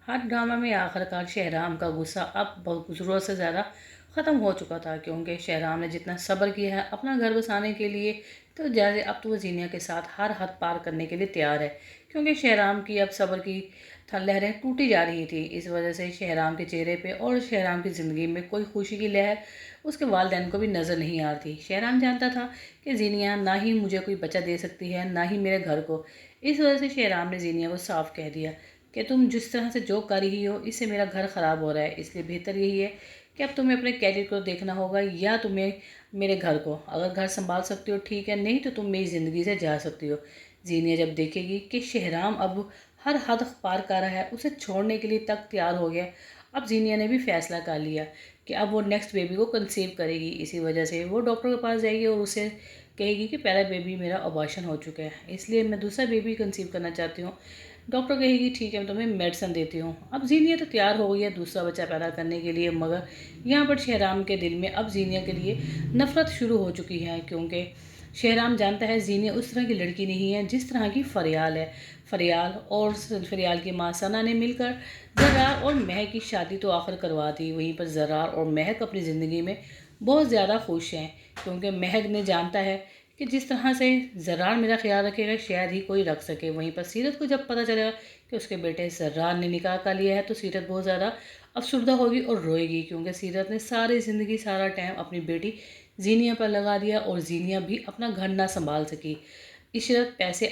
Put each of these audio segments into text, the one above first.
हर drama में आखिरकार शहराम का गुस्सा अब बहुत ज़रूरत से ज़्यादा ख़त्म हो चुका था, क्योंकि शहराम ने जितना सब्र किया है अपना घर बसाने के लिए, तो जैसे अब तो वो जीनिया के साथ हर हद पार करने के लिए तैयार है। क्योंकि शहराम की अब सब्र की लहरें टूटी जा रही थी। इस वजह से शहराम के चेहरे पे और शहराम की ज़िंदगी में कोई खुशी की लहर उसके वालिदैन को भी नज़र नहीं आ रही थी। शहराम जानता था कि जीनिया ना ही मुझे कोई बच्चा दे सकती है, ना ही मेरे घर को। इस वजह से शहराम ने जीनिया को साफ कह दिया कि तुम जिस तरह से जो कर रही हो, इससे मेरा घर ख़राब हो रहा है। इसलिए बेहतर यही है कि अब तुम्हें अपने कैरियर को देखना होगा, या तुम्हें मेरे घर को। अगर घर संभाल सकती हो ठीक है, नहीं तो तुम मेरी ज़िंदगी से जा सकती हो। जीनिया जब देखेगी कि शहराम अब हर हद पार कर रहा है, उसे छोड़ने के लिए तक तैयार हो गया। अब जीनिया ने भी फैसला कर लिया कि अब वो नेक्स्ट बेबी को कंसीव करेगी। इसी वजह से वो डॉक्टर के पास जाएगी और उसे कहेगी कि पहला बेबी मेरा अबॉर्शन हो चुका है, इसलिए मैं दूसरा बेबी कंसीव करना चाहती हूँ। डॉक्टर कहेगी ठीक है, मैं तुम्हें मेडिसिन देती हूँ। अब जीनिया तो तैयार हो गई है दूसरा बच्चा पैदा करने के लिए, मगर यहाँ पर शहराम के दिल में अब जीनिया के लिए नफ़रत शुरू हो चुकी है, क्योंकि शहराम जानता है जीनिया उस तरह की लड़की नहीं है जिस तरह की फरियाल है। फरियाल और फरियाल की माँ सना ने मिलकर ज़रार और महक की शादी तो आखिर करवा दी। वहीं पर ज़रार और महक अपनी ज़िंदगी में बहुत ज़्यादा खुश हैं, क्योंकि महक ने जानता है कि जिस तरह से ज़रार मेरा ख्याल रखेगा शायद ही कोई रख सके। वहीं पर सीरत को जब पता चलेगा कि उसके बेटे ज़रार ने निकाह कर लिया है, तो सीरत बहुत ज़्यादा अफसुर्दा होगी और रोएगी, क्योंकि सीरत ने सारी ज़िंदगी सारा टाइम अपनी बेटी जीनिया पर लगा दिया और जीनिया भी अपना घर ना संभाल सकी। इशरत पैसे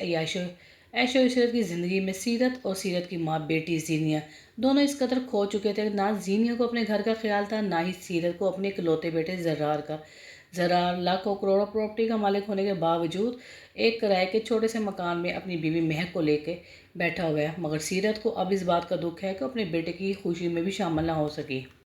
ऐशो इशरत की ज़िंदगी में सीरत और सीरत की माँ बेटी जीनिया दोनों इस कदर खो चुके थे। ना जीनिया को अपने घर का ख्याल था, ना ही सीरत को अपने इकलौते बेटे ज़रार का। ज़रार लाखों करोड़ों प्रॉपर्टी का मालिक होने के बावजूद एक किराए के छोटे से मकान में अपनी बीवी महक को लेके बैठा हुआ है, मगर सीरत को अब इस बात का दुख है कि अपने बेटे की खुशी में भी शामिल ना हो सकी।